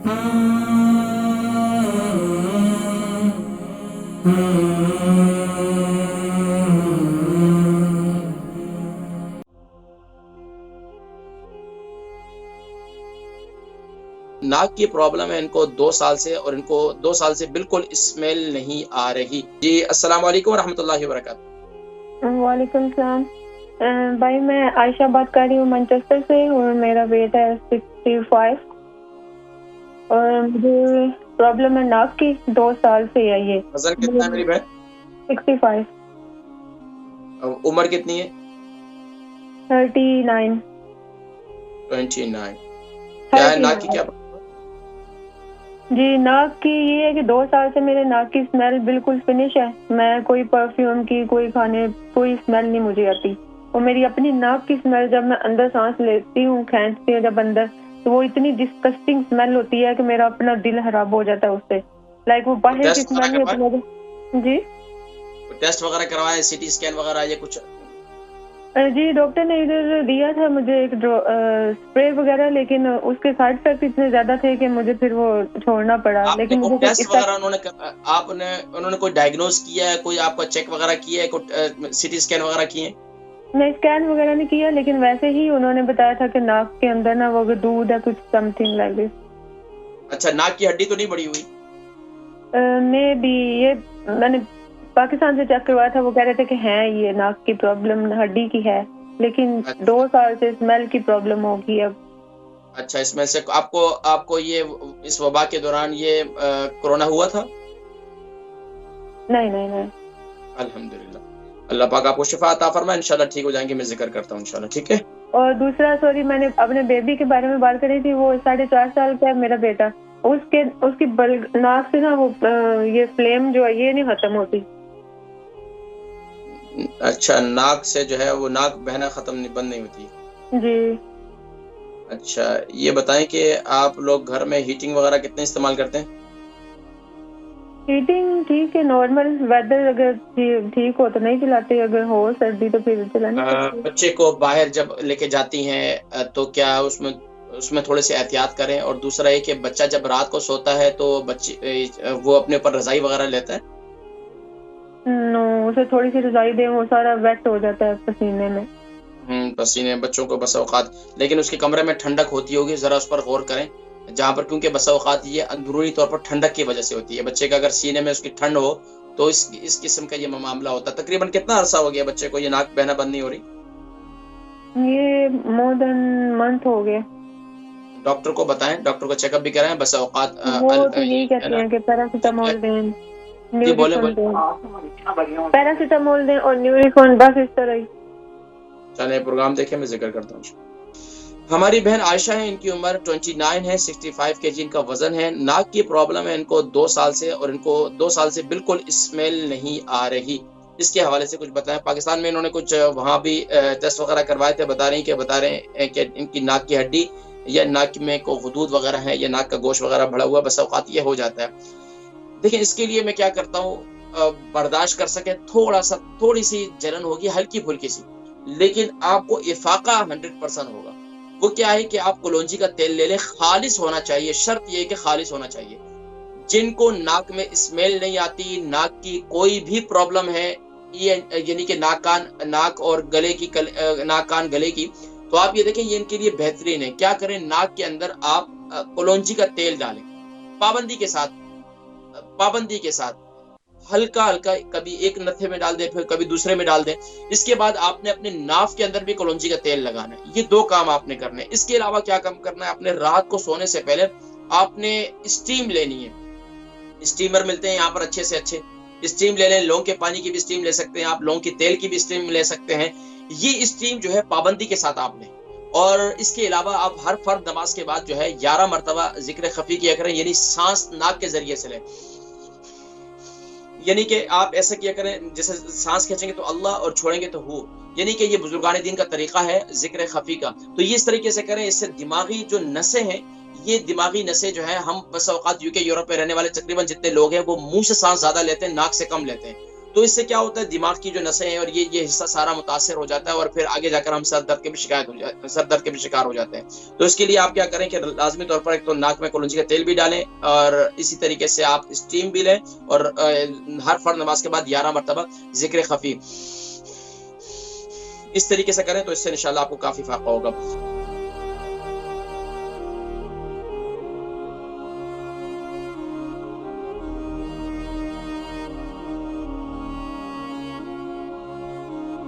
नाक की प्रॉब्लम है इनको 2 साल से, और इनको 2 साल से बिल्कुल स्मेल नहीं आ रही। जी अस्सलाम वालेकुम रहमतुल्लाहि व बरकातहू। वालेकुम सलाम। भाई मैं आयशा बात कर रही हूँ मैनचेस्टर से, और मेरा वेट है 65, और मुझे प्रॉब्लम है नाक की, 2 साल से है ये। वजन कितना है मेरी बहन? 65। उम्र कितनी है? 39। 29। क्या है नाक की क्या? जी नाक की ये है कि 2 साल से मेरे नाक की स्मेल बिल्कुल फिनिश है। मैं कोई परफ्यूम की, कोई खाने, कोई स्मेल नहीं मुझे आती। और मेरी अपनी नाक की स्मेल जब मैं अंदर सांस लेती हूँ, खींचती हूँ जब अंदर, तो वो इतनी डिस्गस्टिंग स्मेल होती है कि मेरा अपना दिल खराब हो जाता है उससे। लाइक वो बाहर की स्मेल नहीं होती। जी टेस्ट वगैरह करवाए, सीटी स्कैन वगैरह ये कुछ? जी डॉक्टर ने इधर दिया था मुझे एक स्प्रे वगैरह, लेकिन उसके साइड इफेक्ट इतने ज्यादा थे कि मुझे फिर वो छोड़ना पड़ा। लेकिन मुझे टेस्ट वगैरह उन्होंने कोई डायग्नोज किया है, कोई आपका चेक वगैरह किया है, कोई सीटी स्कैन वगैरह किए हैं? नहीं, स्कैन वगैरह नहीं किया, लेकिन वैसे ही उन्होंने बताया था कि नाक के अंदर ना वो दूध है कुछ, समथिंग लाइक दिस। अच्छा, नाक की हड्डी तो नहीं बड़ी हुई? मे बी ये मैंने पाकिस्तान से चेक करवाया था, वो कह रहे थे कि है ये नाक की प्रॉब्लम हड्डी की है, लेकिन अच्छा। 2 साल से स्मेल की प्रॉब्लम होगी अब। अच्छा, इसमें से आपको ये इस वबा के दौरान ये कोरोना हुआ था? नहीं नहीं नहीं। अल्हम्दुलिल्लाह, अल्लाह पाक आपको शिफा अता फरमाए, इंशाल्लाह ठीक हो जाएंगे। मैं जिक्र करता हूँ इंशाल्लाह, ठीक है। और दूसरा, सॉरी, मैंने अपने बेबी के बारे में बात करी थी। वो 4.5 साल का है मेरा बेटा। उसकी नाक से ना वो ये फ्लेम जो है ये नहीं खत्म होती। अच्छा, नाक से जो है वो नाक बहना बंद नहीं होती जी। अच्छा, ये बताएं कि आप लोग घर में हीटिंग वगैरह कितने इस्तेमाल करते हैं? हीटिंग ठीक है, नॉर्मल वेदर अगर ठीक हो तो नहीं चलाते, अगर हो सर्दी तो फिर चलानी पड़ती है। बच्चे को बाहर जब लेके जाती हैं तो क्या उसमें थोड़े से एहतियात करें, और दूसरा ये कि बच्चा जब रात को सोता है तो वो अपने ऊपर रजाई वगैरह लेता है? नो, उसे थोड़ी सी रजाई दें, वो सारा वेट हो जाता है पसीने में। पसीने बच्चों को बसा औकात, लेकिन उसके कमरे में ठंडक होती होगी, जरा उस पर गौर करें। जहाँ पर, क्योंकि बसा औकात ये अंदरूनी तौर पर ठंडक की वजह से होती है। बच्चे का अगर सीने में उसकी ठंड हो तो इस किस्म का ये मामला होता है। तकरीबन कितना अरसा हो गया बच्चे को ये नाक बहना बंद नहीं हो रही? ये मोर देन मंथ हो गया। डॉक्टर को बताएं, डॉक्टर को चेकअप भी कराएं। बसा औकात वो तो यही कहते हैं कि पैरासीटामोल दें, न्यूरिफोन दें, पैरासीटामोल दें और न्यूरिफोन, बस इस तरह ही। चले प्रोग्राम देखें, मैं जिक्र करता हूँ। हमारी बहन आयशा है, इनकी उम्र 29 है, 65 केजी इनका वजन है। नाक की प्रॉब्लम है इनको 2 साल से, और इनको 2 साल से बिल्कुल स्मेल नहीं आ रही। इसके हवाले से कुछ बताएं। पाकिस्तान में इन्होंने कुछ वहाँ भी टेस्ट वगैरह करवाए थे, बता रहे हैं कि इनकी नाक की हड्डी या नाक में को हुदूद वगैरह है, या नाक का गोश्त वगैरह बढ़ा हुआ, बस औकात ये हो जाता है। देखिए, इसके लिए मैं क्या करता हूँ, बर्दाश्त कर सके, थोड़ी सी जलन होगी, हल्की फुल्की सी, लेकिन आपको इफाका 100% होगा। वो क्या है कि आप कलौंजी का तेल ले लें, खालिस होना चाहिए, शर्त ये है कि खालिस होना चाहिए। जिनको नाक में स्मेल नहीं आती, नाक की कोई भी प्रॉब्लम है, ये यानी कि नाक और गले की नाक कान गले की, तो आप ये देखें, ये इनके लिए बेहतरीन है। क्या करें, नाक के अंदर आप कलौंजी का तेल डालें, पाबंदी के साथ हल्का हल्का, कभी एक नथे में डाल दें, फिर कभी दूसरे में डाल दें। इसके बाद आपने अपने नाफ के अंदर भी कलौंजी का तेल लगाना है। ये 2 काम आपने करने हैं। इसके अलावा क्या काम करना है, आपने रात को सोने से पहले आपने स्टीम लेनी है। स्टीमर मिलते हैं यहाँ पर अच्छे से अच्छे, स्टीम ले लें। लौंग के पानी की भी स्टीम ले सकते हैं आप, लौंग के तेल की भी स्टीम ले सकते हैं। ये स्टीम जो है पाबंदी के साथ आप लें। और इसके अलावा आप हर फर्द नमाज के बाद जो है 11 मरतबा जिक्र खफी किया करें, यानी सांस नाक के जरिए से लें। यानी कि आप ऐसा किया करें, जैसे सांस खींचेंगे तो अल्लाह और छोड़ेंगे तो हु, यानी कि ये बुजुर्गान दीन का तरीका है जिक्र खफी का। तो ये इस तरीके से करें, इससे दिमागी जो नसें हैं, ये दिमागी नसें जो है, हम बस औकात यूके यूरोप में रहने वाले तकरीबन जितने लोग हैं वो मुंह से सांस ज्यादा लेते हैं, नाक से कम लेते हैं। तो इससे क्या होता है, दिमाग की जो नसें हैं और ये हिस्सा सारा मुतासर हो जाता है और फिर आगे जाकर हम सर दर्द के भी शिकार हो जाते हैं। तो इसके लिए आप क्या करें कि लाजमी तौर पर एक तो नाक में कलौंजी का तेल भी डालें और इसी तरीके से आप स्टीम भी लें और हर फर्ज नमाज के बाद 11 मरतबा जिक्र खफी इस तरीके से करें तो इससे इंशाल्लाह आपको काफी फायदा होगा।